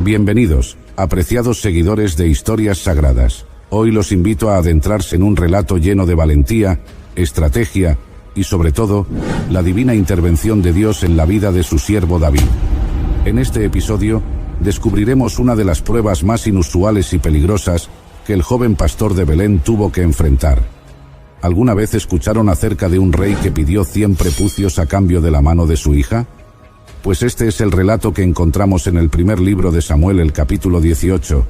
Bienvenidos, apreciados seguidores de Historias Sagradas. Hoy los invito a adentrarse en un relato lleno de valentía, estrategia y sobre todo, la divina intervención de Dios en la vida de su siervo David. En este episodio, descubriremos una de las pruebas más inusuales y peligrosas que el joven pastor de Belén tuvo que enfrentar. ¿Alguna vez escucharon acerca de un rey que pidió 100 prepucios a cambio de la mano de su hija? Pues este es el relato que encontramos en el primer libro de Samuel, el capítulo 18.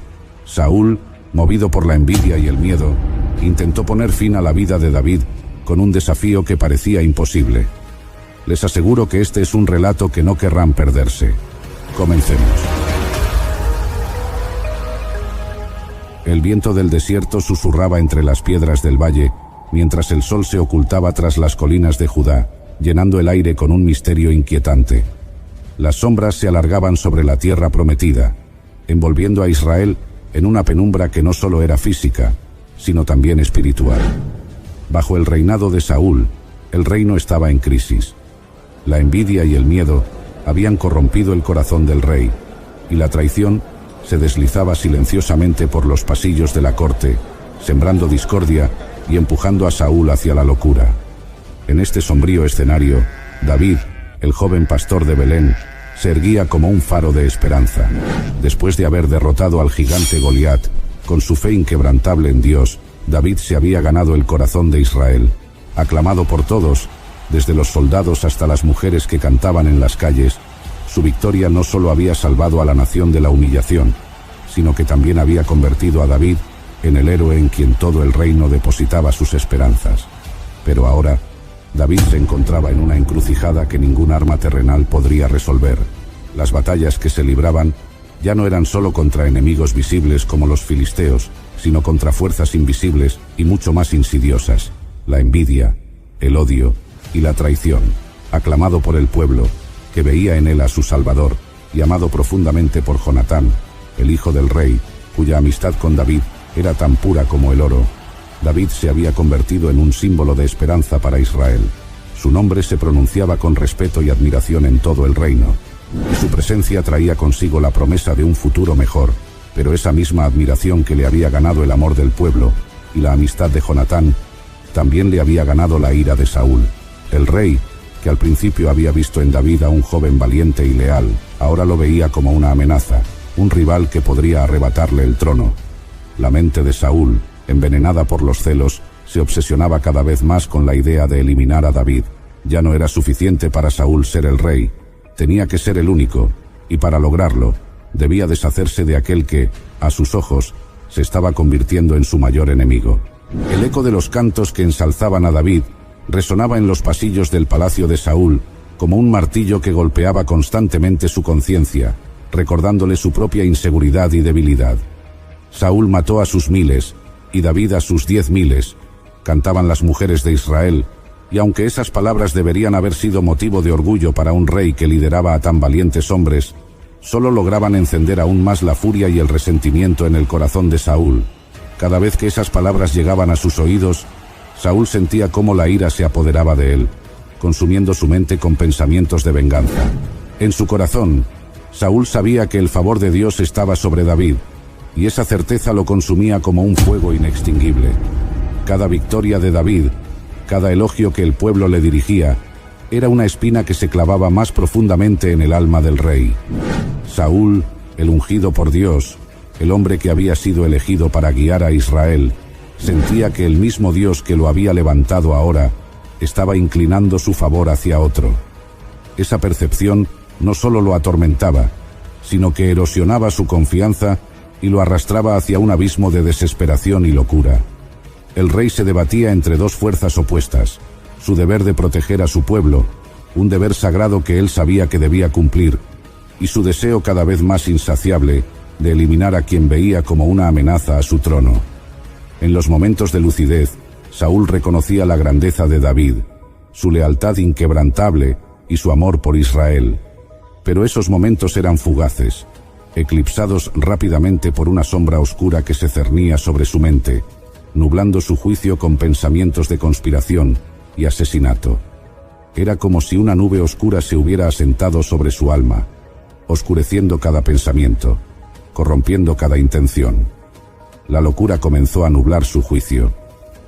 Saúl, movido por la envidia y el miedo, intentó poner fin a la vida de David con un desafío que parecía imposible. Les aseguro que este es un relato que no querrán perderse. Comencemos. El viento del desierto susurraba entre las piedras del valle, mientras el sol se ocultaba tras las colinas de Judá, llenando el aire con un misterio inquietante. Las sombras se alargaban sobre la tierra prometida, envolviendo a Israel en una penumbra que no solo era física, sino también espiritual. Bajo el reinado de Saúl, el reino estaba en crisis. La envidia y el miedo habían corrompido el corazón del rey, y la traición se deslizaba silenciosamente por los pasillos de la corte, sembrando discordia y empujando a Saúl hacia la locura. En este sombrío escenario, David, el joven pastor de Belén, se erguía como un faro de esperanza. Después de haber derrotado al gigante Goliat, con su fe inquebrantable en Dios, David se había ganado el corazón de Israel. Aclamado por todos, desde los soldados hasta las mujeres que cantaban en las calles, su victoria no solo había salvado a la nación de la humillación, sino que también había convertido a David en el héroe en quien todo el reino depositaba sus esperanzas. Pero ahora, David se encontraba en una encrucijada que ningún arma terrenal podría resolver. Las batallas que se libraban ya no eran solo contra enemigos visibles como los filisteos, sino contra fuerzas invisibles y mucho más insidiosas: la envidia, el odio y la traición. Aclamado por el pueblo, que veía en él a su Salvador, y amado profundamente por Jonatán, el hijo del rey, cuya amistad con David era tan pura como el oro, David se había convertido en un símbolo de esperanza para Israel. Su nombre se pronunciaba con respeto y admiración en todo el reino, y su presencia traía consigo la promesa de un futuro mejor. Pero esa misma admiración que le había ganado el amor del pueblo y la amistad de Jonatán, también le había ganado la ira de Saúl. El rey, que al principio había visto en David a un joven valiente y leal, ahora lo veía como una amenaza, un rival que podría arrebatarle el trono. La mente de Saúl, envenenada por los celos, se obsesionaba cada vez más con la idea de eliminar a David. Ya no era suficiente para Saúl ser el rey, tenía que ser el único, y para lograrlo, debía deshacerse de aquel que, a sus ojos, se estaba convirtiendo en su mayor enemigo. El eco de los cantos que ensalzaban a David resonaba en los pasillos del palacio de Saúl como un martillo que golpeaba constantemente su conciencia, recordándole su propia inseguridad y debilidad. Saúl mató a sus miles, y David a sus 10.000, cantaban las mujeres de Israel, y aunque esas palabras deberían haber sido motivo de orgullo para un rey que lideraba a tan valientes hombres, solo lograban encender aún más la furia y el resentimiento en el corazón de Saúl. Cada vez que esas palabras llegaban a sus oídos, Saúl sentía cómo la ira se apoderaba de él, consumiendo su mente con pensamientos de venganza. En su corazón, Saúl sabía que el favor de Dios estaba sobre David, y esa certeza lo consumía como un fuego inextinguible. Cada victoria de David, cada elogio que el pueblo le dirigía, era una espina que se clavaba más profundamente en el alma del rey. Saúl, el ungido por Dios, el hombre que había sido elegido para guiar a Israel, sentía que el mismo Dios que lo había levantado ahora estaba inclinando su favor hacia otro. Esa percepción no solo lo atormentaba, sino que erosionaba su confianza y lo arrastraba hacia un abismo de desesperación y locura. El rey se debatía entre dos fuerzas opuestas: su deber de proteger a su pueblo, un deber sagrado que él sabía que debía cumplir, y su deseo cada vez más insaciable de eliminar a quien veía como una amenaza a su trono. En los momentos de lucidez, Saúl reconocía la grandeza de David, su lealtad inquebrantable y su amor por Israel. Pero esos momentos eran fugaces, eclipsados rápidamente por una sombra oscura que se cernía sobre su mente, nublando su juicio con pensamientos de conspiración y asesinato. Era como si una nube oscura se hubiera asentado sobre su alma, oscureciendo cada pensamiento. corrompiendo cada intención. La locura comenzó a nublar su juicio,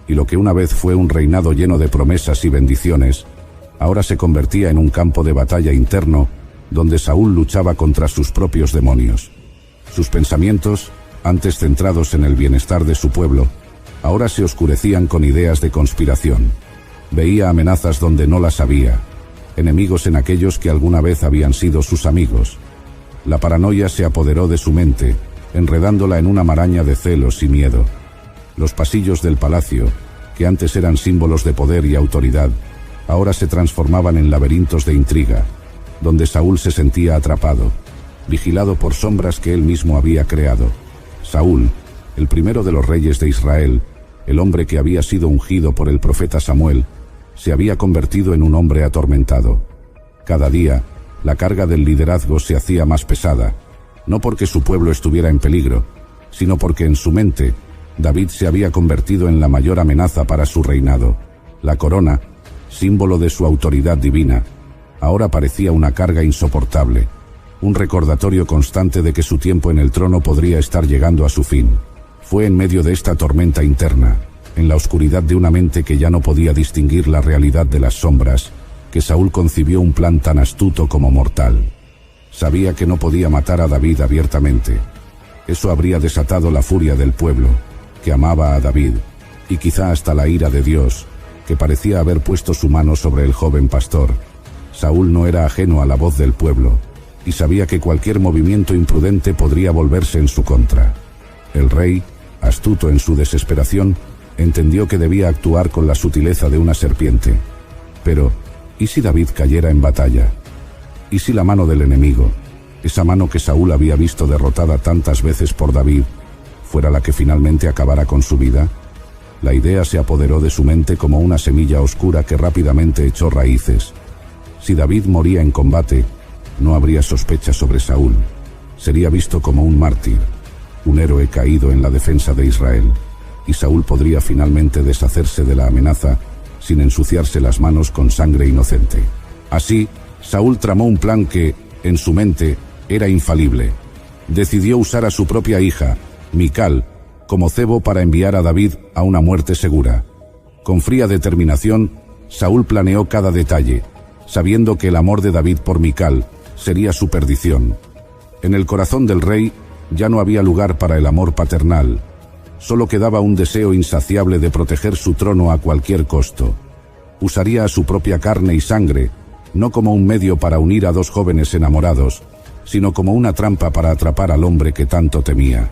y lo que una vez fue un reinado lleno de promesas y bendiciones, ahora se convertía en un campo de batalla interno donde Saúl luchaba contra sus propios demonios. Sus pensamientos, antes centrados en el bienestar de su pueblo, ahora se oscurecían con ideas de conspiración. Veía amenazas donde no las había, enemigos en aquellos que alguna vez habían sido sus amigos. La paranoia se apoderó de su mente, enredándola en una maraña de celos y miedo. Los pasillos del palacio, que antes eran símbolos de poder y autoridad, ahora se transformaban en laberintos de intriga, donde Saúl se sentía atrapado, vigilado por sombras que él mismo había creado. Saúl, el primero de los reyes de Israel, el hombre que había sido ungido por el profeta Samuel, se había convertido en un hombre atormentado. Cada día, la carga del liderazgo se hacía más pesada, no porque su pueblo estuviera en peligro, sino porque en su mente, David se había convertido en la mayor amenaza para su reinado. La corona, símbolo de su autoridad divina, ahora parecía una carga insoportable, un recordatorio constante de que su tiempo en el trono podría estar llegando a su fin. Fue en medio de esta tormenta interna, en la oscuridad de una mente que ya no podía distinguir la realidad de las sombras, que Saúl concibió un plan tan astuto como mortal. Sabía que no podía matar a David abiertamente. Eso habría desatado la furia del pueblo, que amaba a David, y quizá hasta la ira de Dios, que parecía haber puesto su mano sobre el joven pastor. Saúl no era ajeno a la voz del pueblo, y sabía que cualquier movimiento imprudente podría volverse en su contra. El rey, astuto en su desesperación, entendió que debía actuar con la sutileza de una serpiente. Pero, ¿y si David cayera en batalla? ¿Y si la mano del enemigo, esa mano que Saúl había visto derrotada tantas veces por David, fuera la que finalmente acabara con su vida? La idea se apoderó de su mente como una semilla oscura que rápidamente echó raíces. Si David moría en combate, no habría sospecha sobre Saúl. Sería visto como un mártir, un héroe caído en la defensa de Israel, y Saúl podría finalmente deshacerse de la amenaza sin ensuciarse las manos con sangre inocente. Así, Saúl tramó un plan que, en su mente, era infalible. Decidió usar a su propia hija, Mical, como cebo para enviar a David a una muerte segura. Con fría determinación, Saúl planeó cada detalle, sabiendo que el amor de David por Mical sería su perdición. En el corazón del rey ya no había lugar para el amor paternal. Solo quedaba un deseo insaciable de proteger su trono a cualquier costo. Usaría a su propia carne y sangre, no como un medio para unir a dos jóvenes enamorados, sino como una trampa para atrapar al hombre que tanto temía.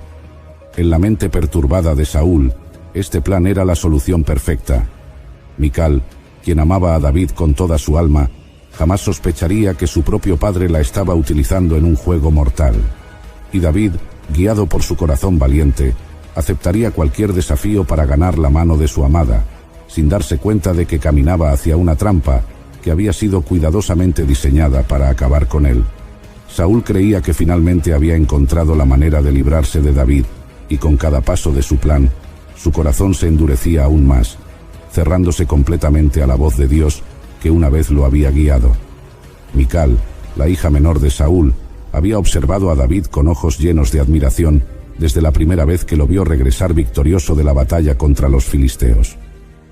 En la mente perturbada de Saúl, este plan era la solución perfecta. Mical, quien amaba a David con toda su alma, jamás sospecharía que su propio padre la estaba utilizando en un juego mortal. Y David, guiado por su corazón valiente, aceptaría cualquier desafío para ganar la mano de su amada, sin darse cuenta de que caminaba hacia una trampa que había sido cuidadosamente diseñada para acabar con él. Saúl creía que finalmente había encontrado la manera de librarse de David, y con cada paso de su plan, su corazón se endurecía aún más, cerrándose completamente a la voz de Dios que una vez lo había guiado. Mical, la hija menor de Saúl, había observado a David con ojos llenos de admiración desde la primera vez que lo vio regresar victorioso de la batalla contra los filisteos.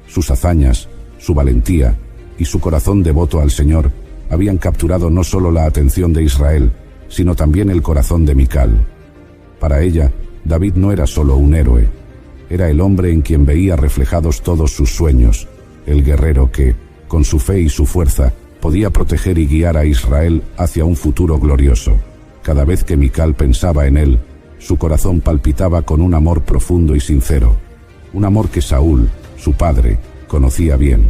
Sus hazañas, su valentía y su corazón devoto al Señor habían capturado no solo la atención de Israel, sino también el corazón de Mical. Para ella, David no era solo un héroe, era el hombre en quien veía reflejados todos sus sueños, el guerrero que, con su fe y su fuerza, podía proteger y guiar a Israel hacia un futuro glorioso. Cada vez que Mical pensaba en él, su corazón palpitaba con un amor profundo y sincero, un amor que Saúl, su padre, conocía bien.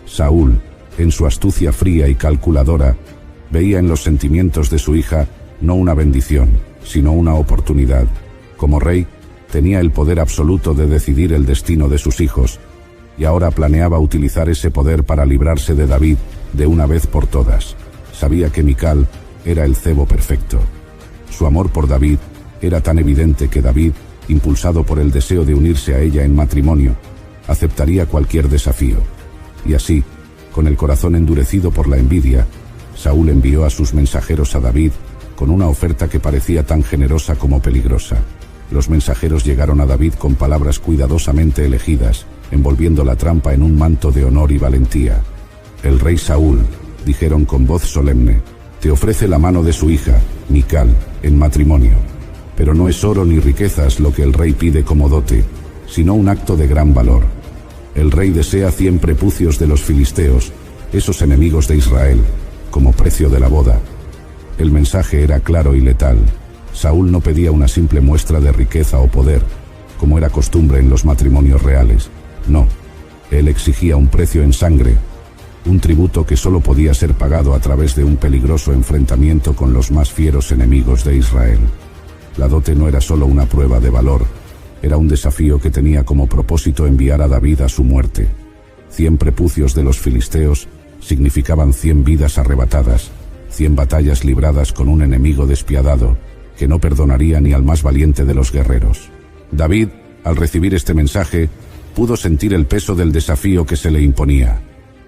Saúl, en su astucia fría y calculadora, veía en los sentimientos de su hija no una bendición, sino una oportunidad. Como rey, tenía el poder absoluto de decidir el destino de sus hijos, y ahora planeaba utilizar ese poder para librarse de David de una vez por todas. Sabía que Mical era el cebo perfecto. Su amor por David era tan evidente que David, impulsado por el deseo de unirse a ella en matrimonio, aceptaría cualquier desafío. Y así, con el corazón endurecido por la envidia, Saúl envió a sus mensajeros a David con una oferta que parecía tan generosa como peligrosa. Los mensajeros llegaron a David con palabras cuidadosamente elegidas, envolviendo la trampa en un manto de honor y valentía. «El rey Saúl», dijeron con voz solemne, «te ofrece la mano de su hija, Mical, en matrimonio. Pero no es oro ni riquezas lo que el rey pide como dote, sino un acto de gran valor. El rey desea 100 prepucios de los filisteos, esos enemigos de Israel, como precio de la boda». El mensaje era claro y letal. Saúl no pedía una simple muestra de riqueza o poder, como era costumbre en los matrimonios reales. No, él exigía un precio en sangre, un tributo que solo podía ser pagado a través de un peligroso enfrentamiento con los más fieros enemigos de Israel. La dote no era solo una prueba de valor, era un desafío que tenía como propósito enviar a David a su muerte. 100 prepucios de los filisteos significaban 100 vidas arrebatadas, 100 batallas libradas con un enemigo despiadado, que no perdonaría ni al más valiente de los guerreros. David, al recibir este mensaje, pudo sentir el peso del desafío que se le imponía.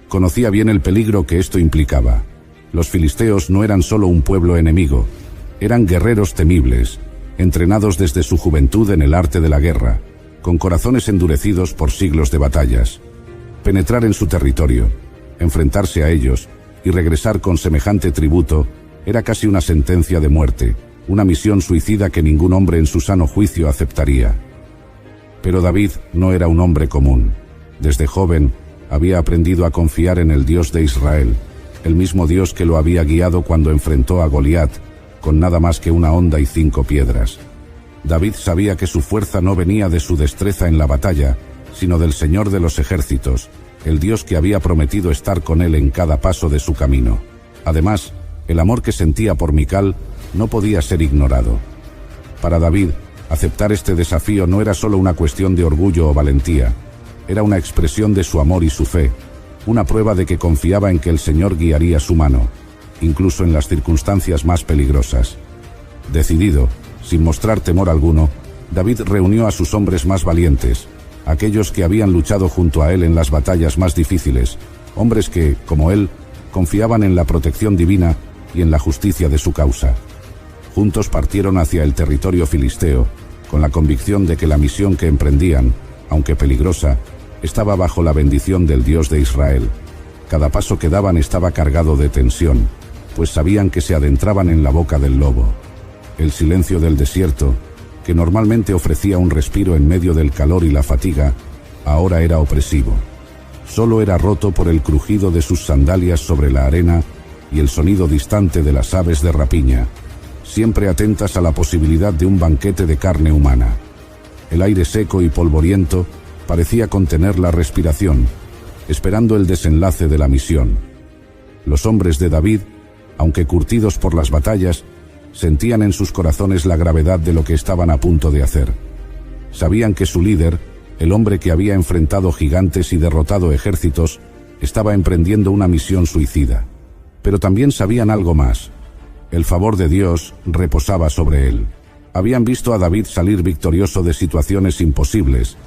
Conocía bien el peligro que esto implicaba. Los filisteos no eran solo un pueblo enemigo, eran guerreros temibles, entrenados desde su juventud en el arte de la guerra, con corazones endurecidos por siglos de batallas. Penetrar en su territorio, enfrentarse a ellos y regresar con semejante tributo era casi una sentencia de muerte, una misión suicida que ningún hombre en su sano juicio aceptaría. Pero David no era un hombre común. Desde joven había aprendido a confiar en el Dios de Israel, el mismo Dios que lo había guiado cuando enfrentó a Goliat con nada más que una honda y 5 piedras. David sabía que su fuerza no venía de su destreza en la batalla, sino del Señor de los ejércitos, el Dios que había prometido estar con él en cada paso de su camino. Además, el amor que sentía por Mical no podía ser ignorado. Para David, aceptar este desafío no era solo una cuestión de orgullo o valentía, era una expresión de su amor y su fe, una prueba de que confiaba en que el Señor guiaría su mano, incluso en las circunstancias más peligrosas. Decidido, sin mostrar temor alguno, David reunió a sus hombres más valientes, aquellos que habían luchado junto a él en las batallas más difíciles, hombres que, como él, confiaban en la protección divina y en la justicia de su causa. Juntos partieron hacia el territorio filisteo, con la convicción de que la misión que emprendían, aunque peligrosa, estaba bajo la bendición del Dios de Israel. Cada paso que daban estaba cargado de tensión, pues sabían que se adentraban en la boca del lobo. El silencio del desierto, que normalmente ofrecía un respiro en medio del calor y la fatiga, ahora era opresivo. Solo era roto por el crujido de sus sandalias sobre la arena y el sonido distante de las aves de rapiña, siempre atentas a la posibilidad de un banquete de carne humana. El aire seco y polvoriento parecía contener la respiración, esperando el desenlace de la misión. Los hombres de David, aunque curtidos por las batallas, sentían en sus corazones la gravedad de lo que estaban a punto de hacer. Sabían que su líder, el hombre que había enfrentado gigantes y derrotado ejércitos, estaba emprendiendo una misión suicida. Pero también sabían algo más. El favor de Dios reposaba sobre él. Habían visto a David salir victorioso de situaciones imposibles,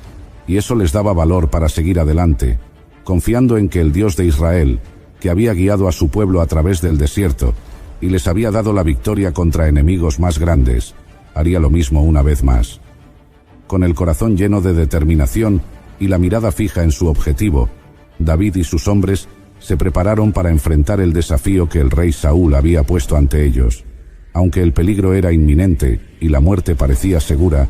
y eso les daba valor para seguir adelante, confiando en que el Dios de Israel, que había guiado a su pueblo a través del desierto y les había dado la victoria contra enemigos más grandes, haría lo mismo una vez más. Con el corazón lleno de determinación y la mirada fija en su objetivo, David y sus hombres se prepararon para enfrentar el desafío que el rey Saúl había puesto ante ellos. Aunque el peligro era inminente y la muerte parecía segura,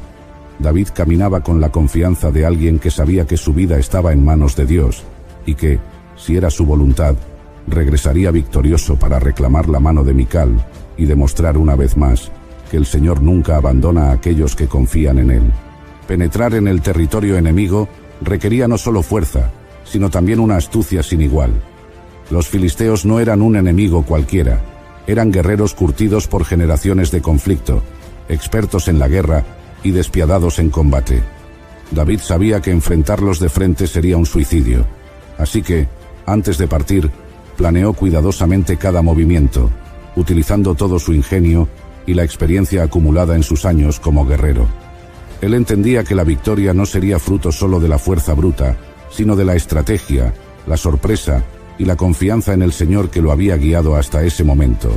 David caminaba con la confianza de alguien que sabía que su vida estaba en manos de Dios y que, si era su voluntad, regresaría victorioso para reclamar la mano de Mical y demostrar una vez más que el Señor nunca abandona a aquellos que confían en Él. Penetrar en el territorio enemigo requería no solo fuerza, sino también una astucia sin igual. Los filisteos no eran un enemigo cualquiera, eran guerreros curtidos por generaciones de conflicto, expertos en la guerra y despiadados en combate. David sabía que enfrentarlos de frente sería un suicidio, así que, antes de partir, planeó cuidadosamente cada movimiento, utilizando todo su ingenio y la experiencia acumulada en sus años como guerrero. Él entendía que la victoria no sería fruto solo de la fuerza bruta, sino de la estrategia, la sorpresa y la confianza en el Señor que lo había guiado hasta ese momento.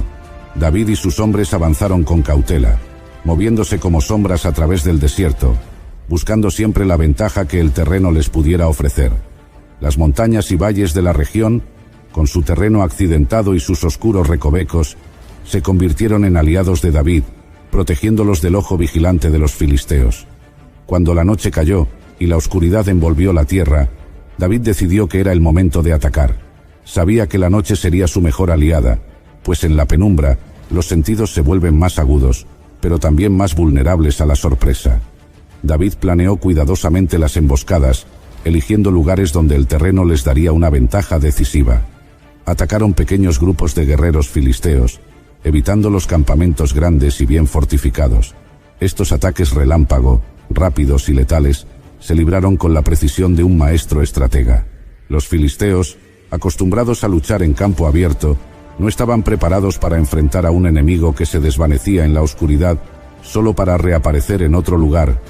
David y sus hombres avanzaron con cautela, moviéndose como sombras a través del desierto, buscando siempre la ventaja que el terreno les pudiera ofrecer. Las montañas y valles de la región, con su terreno accidentado y sus oscuros recovecos, se convirtieron en aliados de David, protegiéndolos del ojo vigilante de los filisteos. Cuando la noche cayó y la oscuridad envolvió la tierra, David decidió que era el momento de atacar. Sabía que la noche sería su mejor aliada, pues en la penumbra los sentidos se vuelven más agudos, pero también más vulnerables a la sorpresa. David planeó cuidadosamente las emboscadas, eligiendo lugares donde el terreno les daría una ventaja decisiva. Atacaron pequeños grupos de guerreros filisteos, evitando los campamentos grandes y bien fortificados. Estos ataques relámpago, rápidos y letales, se libraron con la precisión de un maestro estratega. Los filisteos, acostumbrados a luchar en campo abierto, no estaban preparados para enfrentar a un enemigo que se desvanecía en la oscuridad solo para reaparecer en otro lugar,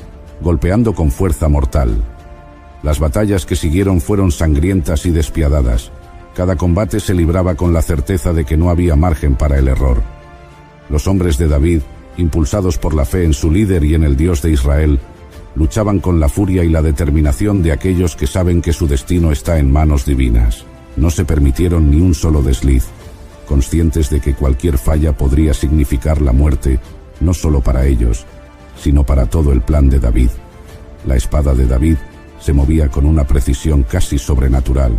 golpeando con fuerza mortal. Las batallas que siguieron fueron sangrientas y despiadadas. Cada combate se libraba con la certeza de que no había margen para el error. Los hombres de David, impulsados por la fe en su líder y en el Dios de Israel, luchaban con la furia y la determinación de aquellos que saben que su destino está en manos divinas. No se permitieron ni un solo desliz, conscientes de que cualquier falla podría significar la muerte, no solo para ellos, sino para todo el plan de David. La espada de David se movía con una precisión casi sobrenatural,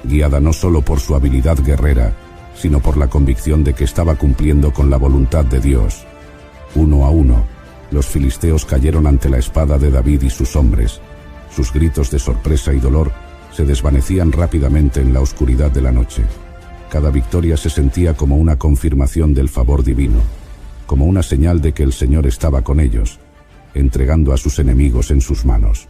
guiada no solo por su habilidad guerrera, sino por la convicción de que estaba cumpliendo con la voluntad de Dios. 1 a 1, los filisteos cayeron ante la espada de David y sus hombres. Sus gritos de sorpresa y dolor se desvanecían rápidamente en la oscuridad de la noche. Cada victoria se sentía como una confirmación del favor divino, como una señal de que el Señor estaba con ellos, entregando a sus enemigos en sus manos.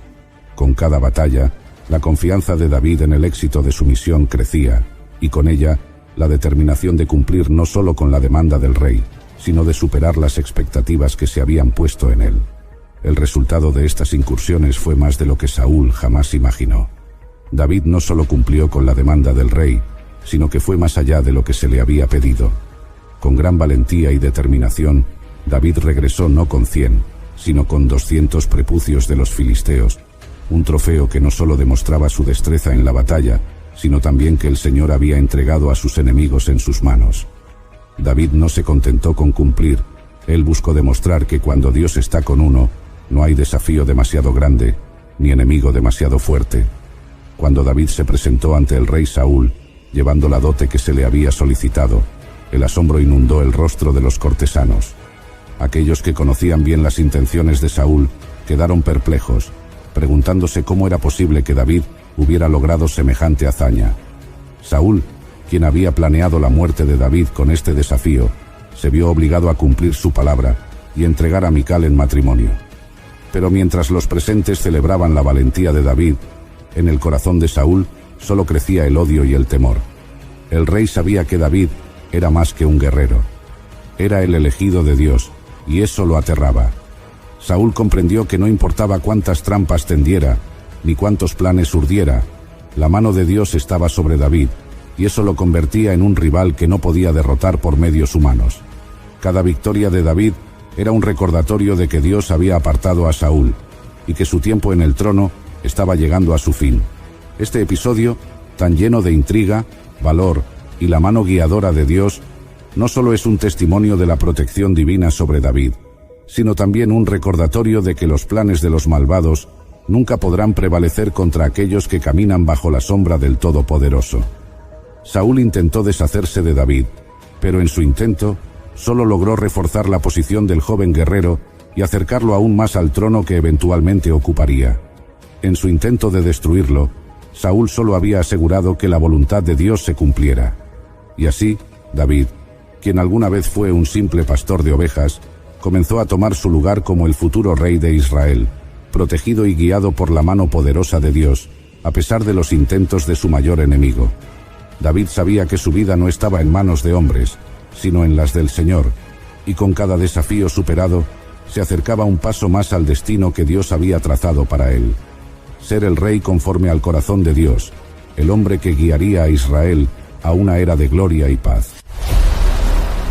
Con cada batalla, la confianza de David en el éxito de su misión crecía, y con ella, la determinación de cumplir no solo con la demanda del rey, sino de superar las expectativas que se habían puesto en él. El resultado de estas incursiones fue más de lo que Saúl jamás imaginó. David no solo cumplió con la demanda del rey, sino que fue más allá de lo que se le había pedido. Con gran valentía y determinación, David regresó no con 100, sino con 200 prepucios de los filisteos, un trofeo que no solo demostraba su destreza en la batalla, sino también que el Señor había entregado a sus enemigos en sus manos. David no se contentó con cumplir, él buscó demostrar que cuando Dios está con uno, no hay desafío demasiado grande, ni enemigo demasiado fuerte. Cuando David se presentó ante el rey Saúl, llevando la dote que se le había solicitado, el asombro inundó el rostro de los cortesanos. Aquellos que conocían bien las intenciones de Saúl quedaron perplejos, preguntándose cómo era posible que David hubiera logrado semejante hazaña. Saúl, quien había planeado la muerte de David con este desafío, se vio obligado a cumplir su palabra y entregar a Mical en matrimonio. Pero mientras los presentes celebraban la valentía de David, en el corazón de Saúl solo crecía el odio y el temor. El rey sabía que David era más que un guerrero. Era el elegido de Dios, y eso lo aterraba. Saúl comprendió que no importaba cuántas trampas tendiera, ni cuántos planes urdiera, la mano de Dios estaba sobre David, y eso lo convertía en un rival que no podía derrotar por medios humanos. Cada victoria de David era un recordatorio de que Dios había apartado a Saúl, y que su tiempo en el trono estaba llegando a su fin. Este episodio, tan lleno de intriga, valor y la mano guiadora de Dios, no solo es un testimonio de la protección divina sobre David, sino también un recordatorio de que los planes de los malvados nunca podrán prevalecer contra aquellos que caminan bajo la sombra del Todopoderoso. Saúl intentó deshacerse de David, pero en su intento solo logró reforzar la posición del joven guerrero y acercarlo aún más al trono que eventualmente ocuparía. En su intento de destruirlo, Saúl solo había asegurado que la voluntad de Dios se cumpliera. Y así, David, quien alguna vez fue un simple pastor de ovejas, comenzó a tomar su lugar como el futuro rey de Israel, protegido y guiado por la mano poderosa de Dios, a pesar de los intentos de su mayor enemigo. David sabía que su vida no estaba en manos de hombres, sino en las del Señor, y con cada desafío superado, se acercaba un paso más al destino que Dios había trazado para él. Ser el rey conforme al corazón de Dios, el hombre que guiaría a Israel a una era de gloria y paz.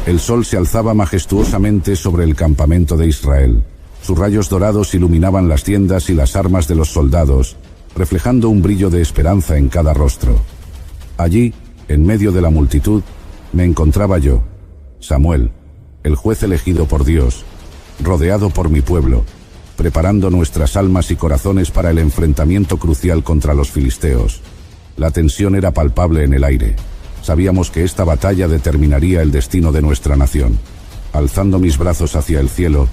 El sol se alzaba majestuosamente sobre el campamento de Israel. Sus rayos dorados iluminaban las tiendas y las armas de los soldados, reflejando un brillo de esperanza en cada rostro. Allí, en medio de la multitud, me encontraba yo, Samuel, el juez elegido por Dios, rodeado por mi pueblo, preparando nuestras almas y corazones para el enfrentamiento crucial contra los filisteos. La tensión era palpable en el aire. Sabíamos que esta batalla determinaría el destino de nuestra nación. Alzando mis brazos hacia el cielo,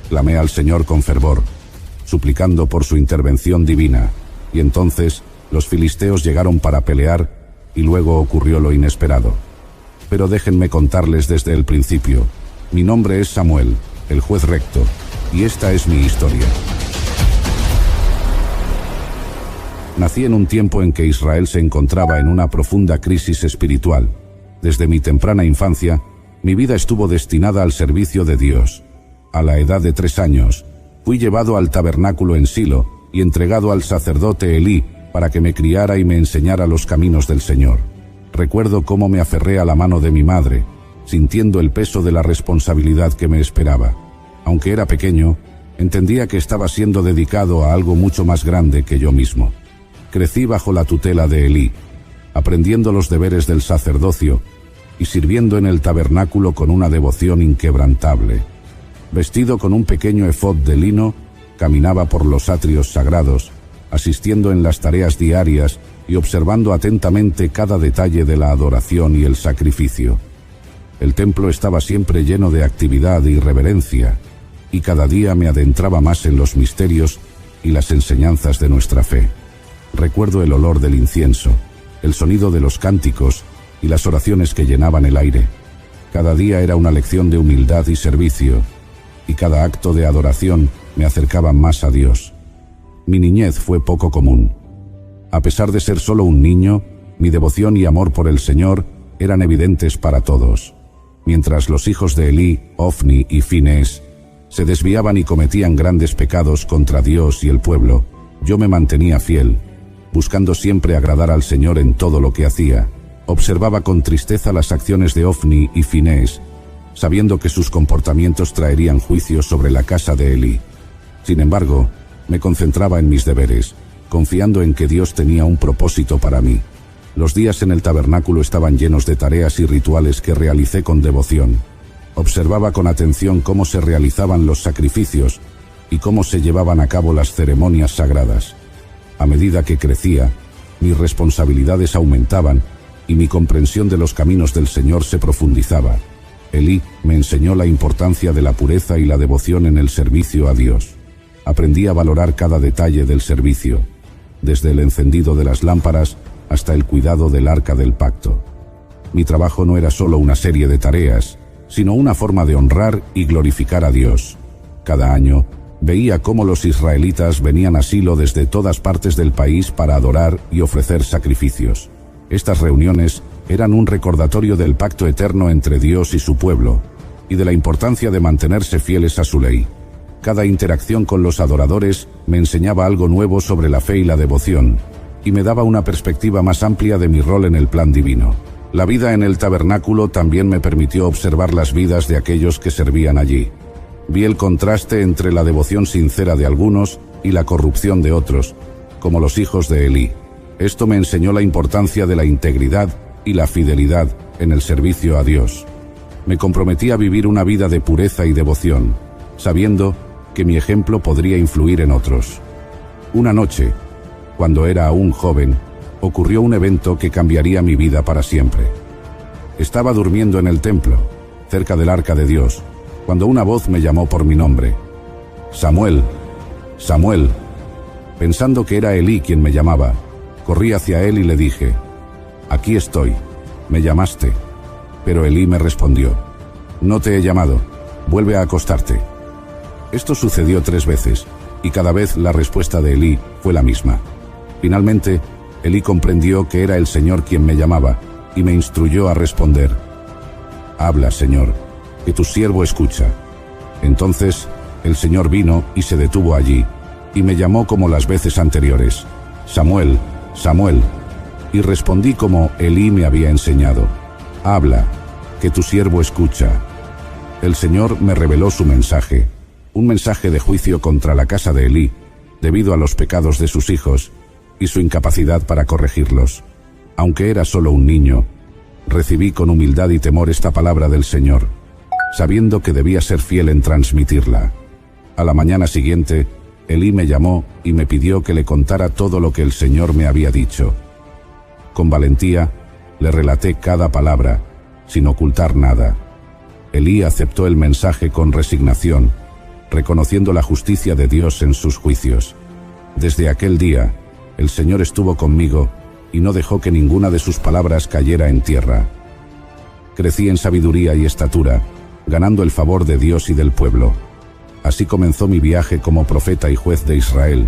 clamé al Señor con fervor, suplicando por su intervención divina, y entonces los filisteos llegaron para pelear, y luego ocurrió lo inesperado. Pero déjenme contarles desde el principio. Mi nombre es Samuel, el juez recto, y esta es mi historia. Nací en un tiempo en que Israel se encontraba en una profunda crisis espiritual. Desde mi temprana infancia, mi vida estuvo destinada al servicio de Dios. A la edad de 3 años, fui llevado al tabernáculo en Silo y entregado al sacerdote Elí para que me criara y me enseñara los caminos del Señor. Recuerdo cómo me aferré a la mano de mi madre, sintiendo el peso de la responsabilidad que me esperaba. Aunque era pequeño, entendía que estaba siendo dedicado a algo mucho más grande que yo mismo. Crecí bajo la tutela de Elí, aprendiendo los deberes del sacerdocio y sirviendo en el tabernáculo con una devoción inquebrantable. Vestido con un pequeño efod de lino, caminaba por los atrios sagrados, asistiendo en las tareas diarias y observando atentamente cada detalle de la adoración y el sacrificio. El templo estaba siempre lleno de actividad y reverencia, y cada día me adentraba más en los misterios y las enseñanzas de nuestra fe. Recuerdo el olor del incienso, el sonido de los cánticos y las oraciones que llenaban el aire. Cada día era una lección de humildad y servicio, y cada acto de adoración me acercaba más a Dios. Mi niñez fue poco común. A pesar de ser solo un niño, mi devoción y amor por el Señor eran evidentes para todos. Mientras los hijos de Elí, Ofni y Finés, se desviaban y cometían grandes pecados contra Dios y el pueblo, yo me mantenía fiel, buscando siempre agradar al Señor en todo lo que hacía. Observaba con tristeza las acciones de Ofni y Finés, sabiendo que sus comportamientos traerían juicios sobre la casa de Elí. Sin embargo, me concentraba en mis deberes, confiando en que Dios tenía un propósito para mí. Los días en el tabernáculo estaban llenos de tareas y rituales que realicé con devoción. Observaba con atención cómo se realizaban los sacrificios y cómo se llevaban a cabo las ceremonias sagradas. A medida que crecía, mis responsabilidades aumentaban y mi comprensión de los caminos del Señor se profundizaba. Elí me enseñó la importancia de la pureza y la devoción en el servicio a Dios. Aprendí a valorar cada detalle del servicio, desde el encendido de las lámparas hasta el cuidado del arca del pacto. Mi trabajo no era solo una serie de tareas, sino una forma de honrar y glorificar a Dios. Cada año, veía cómo los israelitas venían a Silo desde todas partes del país para adorar y ofrecer sacrificios. Estas reuniones eran un recordatorio del pacto eterno entre Dios y su pueblo, y de la importancia de mantenerse fieles a su ley. Cada interacción con los adoradores me enseñaba algo nuevo sobre la fe y la devoción, y me daba una perspectiva más amplia de mi rol en el plan divino. La vida en el tabernáculo también me permitió observar las vidas de aquellos que servían allí. Vi el contraste entre la devoción sincera de algunos y la corrupción de otros, como los hijos de Elí. Esto me enseñó la importancia de la integridad y la fidelidad en el servicio a Dios. Me comprometí a vivir una vida de pureza y devoción, sabiendo que mi ejemplo podría influir en otros. Una noche, cuando era aún joven, ocurrió un evento que cambiaría mi vida para siempre. Estaba durmiendo en el templo, cerca del arca de Dios, cuando una voz me llamó por mi nombre. Samuel, Samuel. Pensando que era Elí quien me llamaba, corrí hacia él y le dije, aquí estoy, me llamaste. Pero Elí me respondió, no te he llamado, vuelve a acostarte. Esto sucedió 3 veces, y cada vez la respuesta de Elí fue la misma. Finalmente, Elí comprendió que era el Señor quien me llamaba, y me instruyó a responder, habla, Señor, que tu siervo escucha. Entonces, el Señor vino y se detuvo allí, y me llamó como las veces anteriores, Samuel, Samuel, y respondí como Elí me había enseñado, habla. que tu siervo escucha. El Señor me reveló su mensaje, un mensaje de juicio contra la casa de Elí, debido a los pecados de sus hijos y su incapacidad para corregirlos. Aunque era solo un niño, recibí con humildad y temor esta palabra del Señor, sabiendo que debía ser fiel en transmitirla. A la mañana siguiente, Elí me llamó y me pidió que le contara todo lo que el Señor me había dicho. Con valentía, le relaté cada palabra, sin ocultar nada. Elí aceptó el mensaje con resignación, reconociendo la justicia de Dios en sus juicios. Desde aquel día, el Señor estuvo conmigo y no dejó que ninguna de sus palabras cayera en tierra. Crecí en sabiduría y estatura, ganando el favor de Dios y del pueblo. Así comenzó mi viaje como profeta y juez de Israel,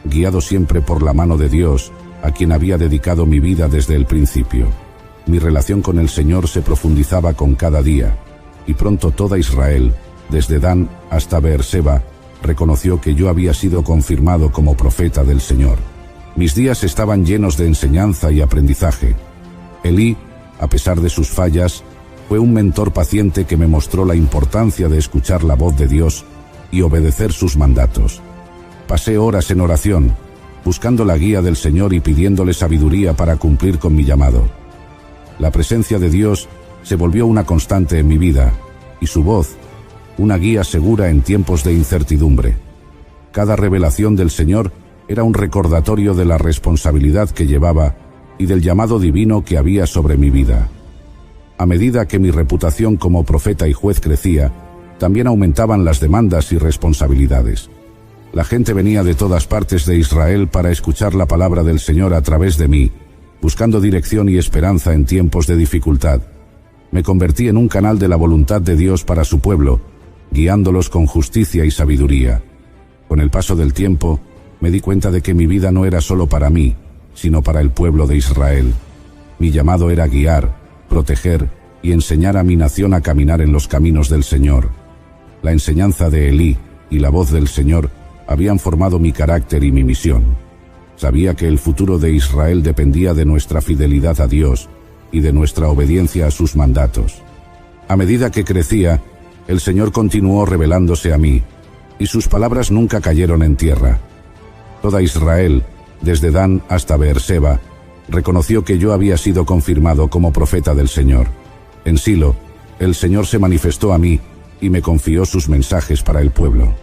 guiado siempre por la mano de Dios, a quien había dedicado mi vida desde el principio. Mi relación con el Señor se profundizaba con cada día, y pronto toda Israel, desde Dan hasta Beerseba, reconoció que yo había sido confirmado como profeta del Señor. Mis días estaban llenos de enseñanza y aprendizaje. Elí, a pesar de sus fallas, fue un mentor paciente que me mostró la importancia de escuchar la voz de Dios y obedecer sus mandatos. Pasé horas en oración, buscando la guía del Señor y pidiéndole sabiduría para cumplir con mi llamado. La presencia de Dios se volvió una constante en mi vida, y su voz, una guía segura en tiempos de incertidumbre. Cada revelación del Señor era un recordatorio de la responsabilidad que llevaba y del llamado divino que había sobre mi vida. A medida que mi reputación como profeta y juez crecía, también aumentaban las demandas y responsabilidades. La gente venía de todas partes de Israel para escuchar la palabra del Señor a través de mí, buscando dirección y esperanza en tiempos de dificultad. Me convertí en un canal de la voluntad de Dios para su pueblo, guiándolos con justicia y sabiduría. Con el paso del tiempo, me di cuenta de que mi vida no era solo para mí, sino para el pueblo de Israel. Mi llamado era guiar, proteger y enseñar a mi nación a caminar en los caminos del Señor. La enseñanza de Elí y la voz del Señor habían formado mi carácter y mi misión. Sabía que el futuro de Israel dependía de nuestra fidelidad a Dios y de nuestra obediencia a sus mandatos. A medida que crecía, el Señor continuó revelándose a mí, y sus palabras nunca cayeron en tierra. Toda Israel, desde Dan hasta Beerseba, reconoció que yo había sido confirmado como profeta del Señor. En Silo, el Señor se manifestó a mí y me confió sus mensajes para el pueblo.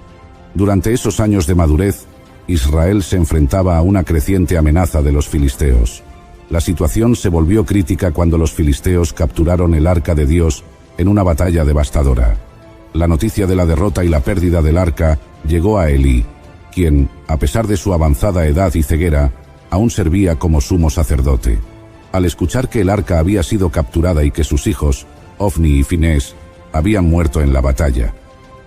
Durante esos años de madurez, Israel se enfrentaba a una creciente amenaza de los filisteos. La situación se volvió crítica cuando los filisteos capturaron el arca de Dios en una batalla devastadora. La noticia de la derrota y la pérdida del arca llegó a Elí, quien, a pesar de su avanzada edad y ceguera, aún servía como sumo sacerdote. Al escuchar que el arca había sido capturada y que sus hijos, Ofni y Finés, habían muerto en la batalla,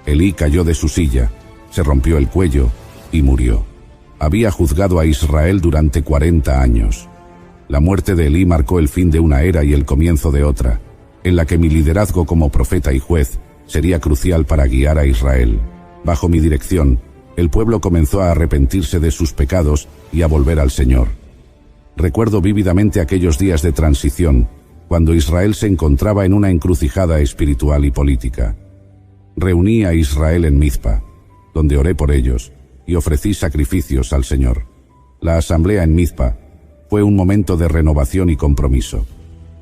Elí cayó de su silla, se rompió el cuello y murió. Había juzgado a Israel durante 40 años. La muerte de Elí marcó el fin de una era y el comienzo de otra, en la que mi liderazgo como profeta y juez sería crucial para guiar a Israel. Bajo mi dirección, el pueblo comenzó a arrepentirse de sus pecados y a volver al Señor. Recuerdo vívidamente aquellos días de transición, cuando Israel se encontraba en una encrucijada espiritual y política. Reuní a Israel en Mizpa, donde oré por ellos y ofrecí sacrificios al Señor. La asamblea en Mizpa fue un momento de renovación y compromiso.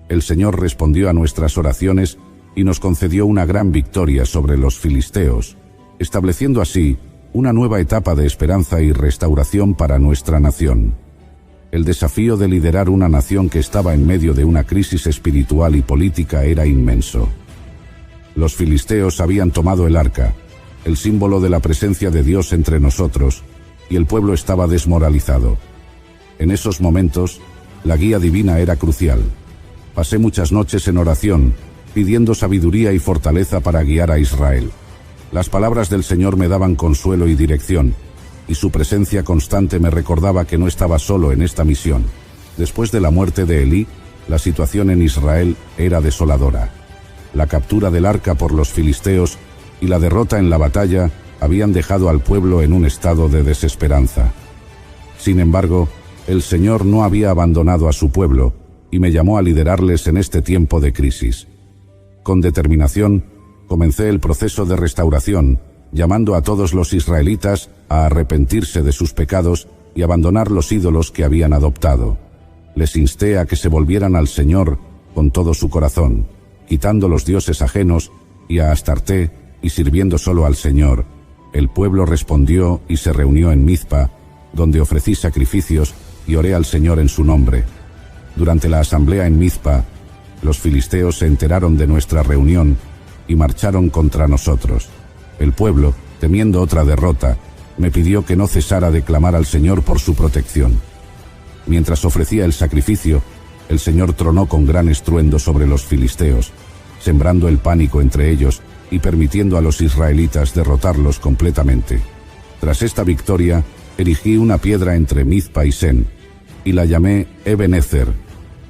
El Señor respondió a nuestras oraciones y nos concedió una gran victoria sobre los filisteos, estableciendo así una nueva etapa de esperanza y restauración para nuestra nación. El desafío de liderar una nación que estaba en medio de una crisis espiritual y política era inmenso. Los filisteos habían tomado el arca, el símbolo de la presencia de Dios entre nosotros, y el pueblo estaba desmoralizado. En esos momentos, la guía divina era crucial. Pasé muchas noches en oración, pidiendo sabiduría y fortaleza para guiar a Israel. Las palabras del Señor me daban consuelo y dirección, y su presencia constante me recordaba que no estaba solo en esta misión. Después de la muerte de Elí, la situación en Israel era desoladora. La captura del arca por los filisteos y la derrota en la batalla habían dejado al pueblo en un estado de desesperanza. Sin embargo, el Señor no había abandonado a su pueblo y me llamó a liderarles en este tiempo de crisis. Con determinación, comencé el proceso de restauración, llamando a todos los israelitas a arrepentirse de sus pecados y abandonar los ídolos que habían adoptado. Les insté a que se volvieran al Señor con todo su corazón, quitando los dioses ajenos y a Astarté, y sirviendo solo al Señor. El pueblo respondió y se reunió en Mizpa, donde ofrecí sacrificios y oré al Señor en su nombre. Durante la asamblea en Mizpa, los filisteos se enteraron de nuestra reunión y marcharon contra nosotros. El pueblo, temiendo otra derrota, me pidió que no cesara de clamar al Señor por su protección. Mientras ofrecía el sacrificio, el Señor tronó con gran estruendo sobre los filisteos, sembrando el pánico entre ellos y permitiendo a los israelitas derrotarlos completamente. Tras esta victoria, erigí una piedra entre Mizpa y Sen, y la llamé Ebenezer,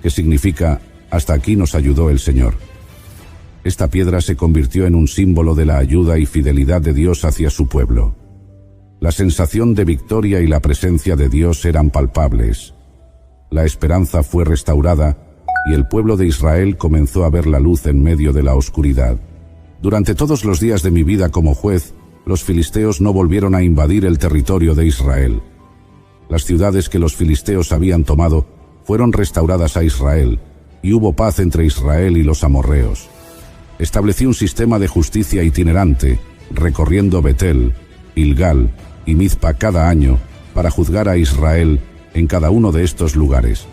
que significa «Hasta aquí nos ayudó el Señor». Esta piedra se convirtió en un símbolo de la ayuda y fidelidad de Dios hacia su pueblo. La sensación de victoria y la presencia de Dios eran palpables. La esperanza fue restaurada y el pueblo de Israel comenzó a ver la luz en medio de la oscuridad. Durante todos los días de mi vida como juez, los filisteos no volvieron a invadir el territorio de Israel. Las ciudades que los filisteos habían tomado fueron restauradas a Israel, y hubo paz entre Israel y los amorreos. Establecí un sistema de justicia itinerante, recorriendo Betel, Gilgal y Mizpa cada año, para juzgar a Israel en cada uno de estos lugares.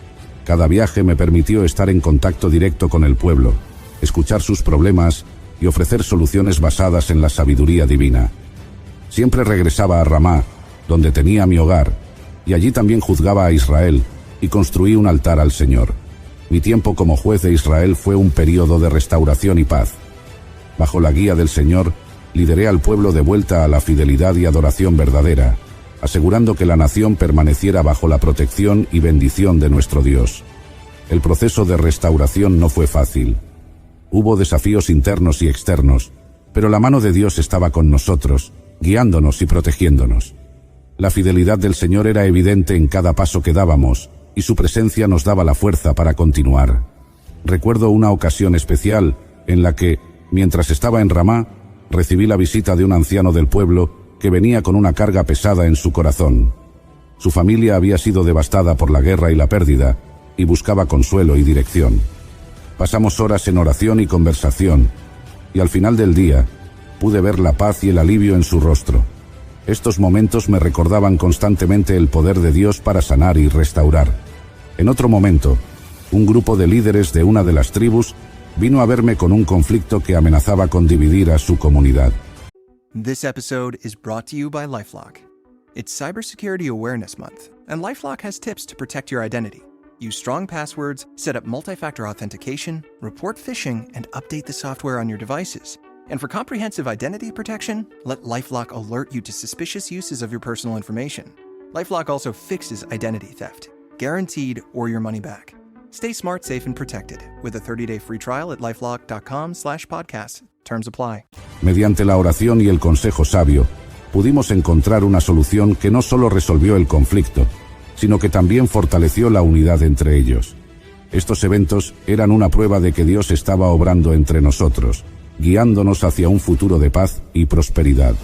Cada viaje me permitió estar en contacto directo con el pueblo, escuchar sus problemas y ofrecer soluciones basadas en la sabiduría divina. Siempre regresaba a Ramá, donde tenía mi hogar, y allí también juzgaba a Israel y construí un altar al Señor. Mi tiempo como juez de Israel fue un período de restauración y paz. Bajo la guía del Señor, lideré al pueblo de vuelta a la fidelidad y adoración verdadera, asegurando que la nación permaneciera bajo la protección y bendición de nuestro Dios. El proceso de restauración no fue fácil. Hubo desafíos internos y externos, pero la mano de Dios estaba con nosotros, guiándonos y protegiéndonos. La fidelidad del Señor era evidente en cada paso que dábamos, y su presencia nos daba la fuerza para continuar. Recuerdo una ocasión especial en la que, mientras estaba en Ramá, recibí la visita de un anciano del pueblo que venía con una carga pesada en su corazón. Su familia había sido devastada por la guerra y la pérdida, y buscaba consuelo y dirección. Pasamos horas en oración y conversación, y al final del día, pude ver la paz y el alivio en su rostro. Estos momentos me recordaban constantemente el poder de Dios para sanar y restaurar. En otro momento, un grupo de líderes de una de las tribus vino a verme con un conflicto que amenazaba con dividir a su comunidad. This episode is brought to you by LifeLock. It's Cybersecurity Awareness Month, and LifeLock has tips to protect your identity. Use strong passwords, set up multi-factor authentication, report phishing, and update the software on your devices. And for comprehensive identity protection, let LifeLock alert you to suspicious uses of your personal information. LifeLock also fixes identity theft, guaranteed or your money back. Stay smart, safe, and protected with a 30-day free trial at lifelock.com/podcast. Terms apply. Mediante la oración y el consejo sabio, pudimos encontrar una solución que no solo resolvió el conflicto, sino que también fortaleció la unidad entre ellos. Estos eventos eran una prueba de que Dios estaba obrando entre nosotros, guiándonos hacia un futuro de paz y prosperidad.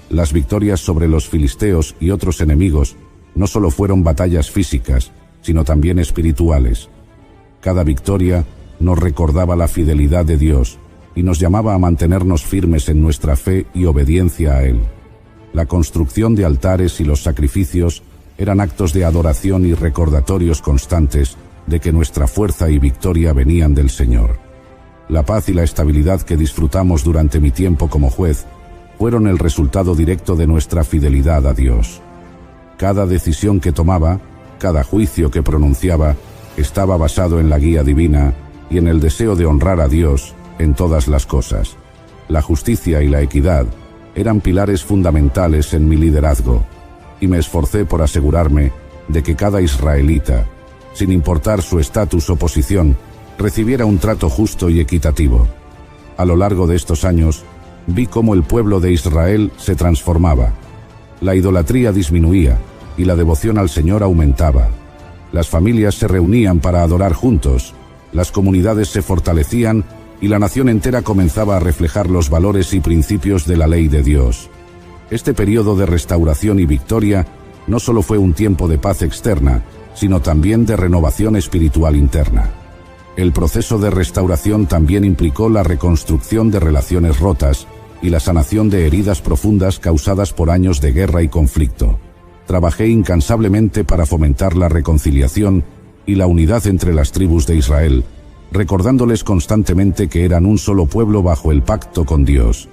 Las victorias sobre los filisteos y otros enemigos no solo fueron batallas físicas, sino también espirituales. Cada victoria nos recordaba la fidelidad de Dios y nos llamaba a mantenernos firmes en nuestra fe y obediencia a Él. La construcción de altares y los sacrificios eran actos de adoración y recordatorios constantes de que nuestra fuerza y victoria venían del Señor. La paz y la estabilidad que disfrutamos durante mi tiempo como juez fueron el resultado directo de nuestra fidelidad a Dios. Cada decisión que tomaba, cada juicio que pronunciaba, estaba basado en la guía divina y en el deseo de honrar a Dios en todas las cosas. La justicia y la equidad eran pilares fundamentales en mi liderazgo, y me esforcé por asegurarme de que cada israelita, sin importar su estatus o posición, recibiera un trato justo y equitativo. A lo largo de estos años, vi cómo el pueblo de Israel se transformaba. La idolatría disminuía y la devoción al Señor aumentaba. Las familias se reunían para adorar juntos, las comunidades se fortalecían y la nación entera comenzaba a reflejar los valores y principios de la ley de Dios. Este periodo de restauración y victoria no solo fue un tiempo de paz externa, sino también de renovación espiritual interna. El proceso de restauración también implicó la reconstrucción de relaciones rotas y la sanación de heridas profundas causadas por años de guerra y conflicto. Trabajé incansablemente para fomentar la reconciliación y la unidad entre las tribus de Israel, recordándoles constantemente que eran un solo pueblo bajo el pacto con Dios.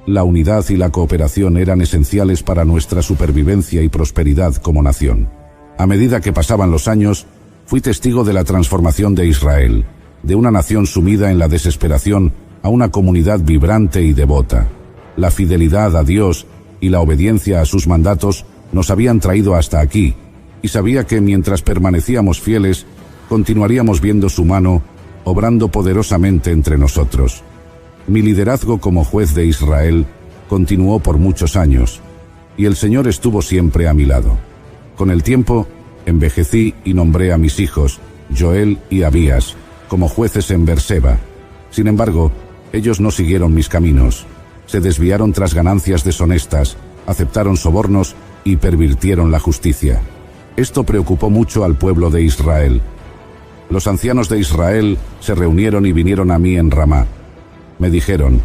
La unidad y la cooperación eran esenciales para nuestra supervivencia y prosperidad como nación. A medida que pasaban los años, fui testigo de la transformación de Israel, de una nación sumida en la desesperación a una comunidad vibrante y devota. La fidelidad a Dios y la obediencia a sus mandatos nos habían traído hasta aquí, y sabía que mientras permanecíamos fieles, continuaríamos viendo su mano, obrando poderosamente entre nosotros. Mi liderazgo como juez de Israel continuó por muchos años, y el Señor estuvo siempre a mi lado. Con el tiempo, envejecí y nombré a mis hijos, Joel y Abías, como jueces en Berseba. Sin embargo, ellos no siguieron mis caminos. Se desviaron tras ganancias deshonestas, aceptaron sobornos y pervirtieron la justicia. Esto preocupó mucho al pueblo de Israel. Los ancianos de Israel se reunieron y vinieron a mí en Ramá. Me dijeron: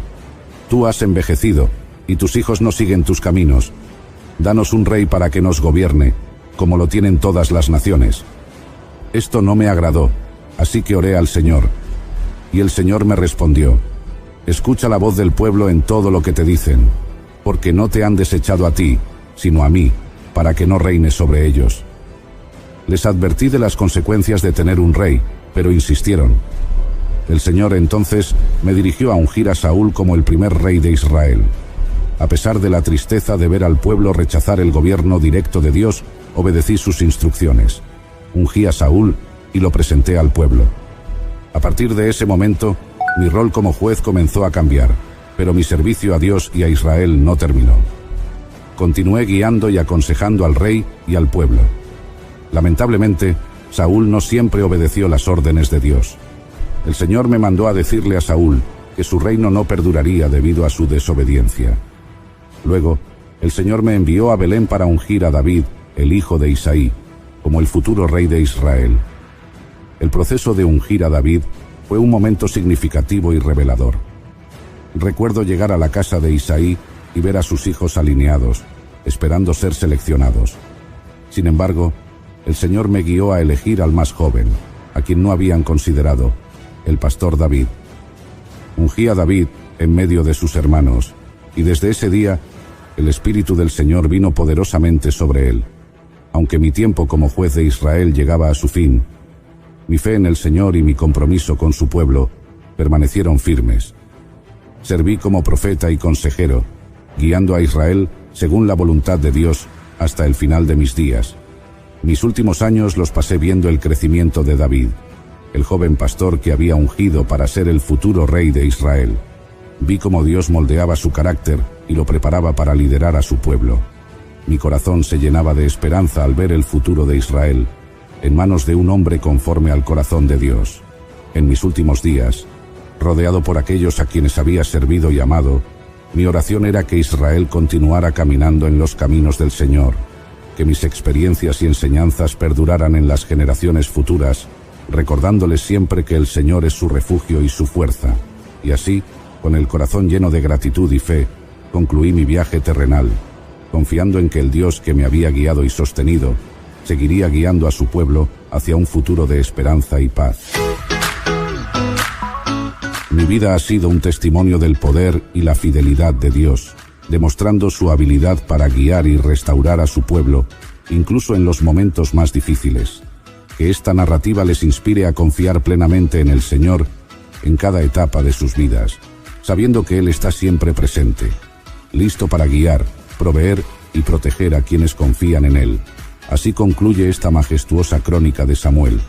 «Tú has envejecido, y tus hijos no siguen tus caminos. Danos un rey para que nos gobierne, como lo tienen todas las naciones». Esto no me agradó, así que oré al Señor. Y el Señor me respondió: «Escucha la voz del pueblo en todo lo que te dicen, porque no te han desechado a ti, sino a mí, para que no reines sobre ellos». Les advertí de las consecuencias de tener un rey, pero insistieron. El Señor entonces me dirigió a ungir a Saúl como el primer rey de Israel. A pesar de la tristeza de ver al pueblo rechazar el gobierno directo de Dios, obedecí sus instrucciones. Ungí a Saúl y lo presenté al pueblo. A partir de ese momento, mi rol como juez comenzó a cambiar, pero mi servicio a Dios y a Israel no terminó. Continué guiando y aconsejando al rey y al pueblo. Lamentablemente, Saúl no siempre obedeció las órdenes de Dios. El Señor me mandó a decirle a Saúl que su reino no perduraría debido a su desobediencia. Luego, el Señor me envió a Belén para ungir a David, el hijo de Isaí, como el futuro rey de Israel. El proceso de ungir a David fue un momento significativo y revelador. Recuerdo llegar a la casa de Isaí y ver a sus hijos alineados, esperando ser seleccionados. Sin embargo, el Señor me guió a elegir al más joven, a quien no habían considerado, el pastor David. Ungí a David en medio de sus hermanos, y desde ese día, el Espíritu del Señor vino poderosamente sobre él. Aunque mi tiempo como juez de Israel llegaba a su fin, mi fe en el Señor y mi compromiso con su pueblo permanecieron firmes. Serví como profeta y consejero, guiando a Israel según la voluntad de Dios hasta el final de mis días. Mis últimos años los pasé viendo el crecimiento de David, el joven pastor que había ungido para ser el futuro rey de Israel. Vi cómo Dios moldeaba su carácter y lo preparaba para liderar a su pueblo. Mi corazón se llenaba de esperanza al ver el futuro de Israel en manos de un hombre conforme al corazón de Dios. En mis últimos días, rodeado por aquellos a quienes había servido y amado, mi oración era que Israel continuara caminando en los caminos del Señor, que mis experiencias y enseñanzas perduraran en las generaciones futuras, recordándoles siempre que el Señor es su refugio y su fuerza. Y así, con el corazón lleno de gratitud y fe, concluí mi viaje terrenal, confiando en que el Dios que me había guiado y sostenido, seguiría guiando a su pueblo hacia un futuro de esperanza y paz. Mi vida ha sido un testimonio del poder y la fidelidad de Dios, demostrando su habilidad para guiar y restaurar a su pueblo, incluso en los momentos más difíciles. Que esta narrativa les inspire a confiar plenamente en el Señor en cada etapa de sus vidas, sabiendo que Él está siempre presente, listo para guiar, proveer y proteger a quienes confían en Él. Así concluye esta majestuosa crónica de Samuel,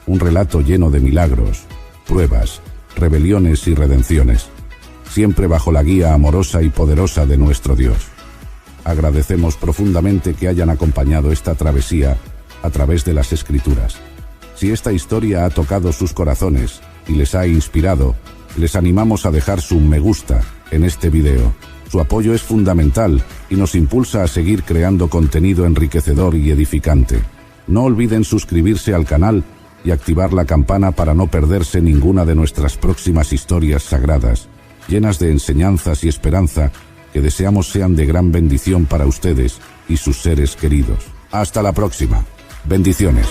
un relato lleno de milagros, pruebas, rebeliones y redenciones, siempre bajo la guía amorosa y poderosa de nuestro Dios. Agradecemos profundamente que hayan acompañado esta travesía a través de las Escrituras. Si esta historia ha tocado sus corazones y les ha inspirado, les animamos a dejar su me gusta en este video. Su apoyo es fundamental y nos impulsa a seguir creando contenido enriquecedor y edificante. No olviden suscribirse al canal y activar la campana para no perderse ninguna de nuestras próximas historias sagradas, llenas de enseñanzas y esperanza que deseamos sean de gran bendición para ustedes y sus seres queridos. Hasta la próxima. Bendiciones.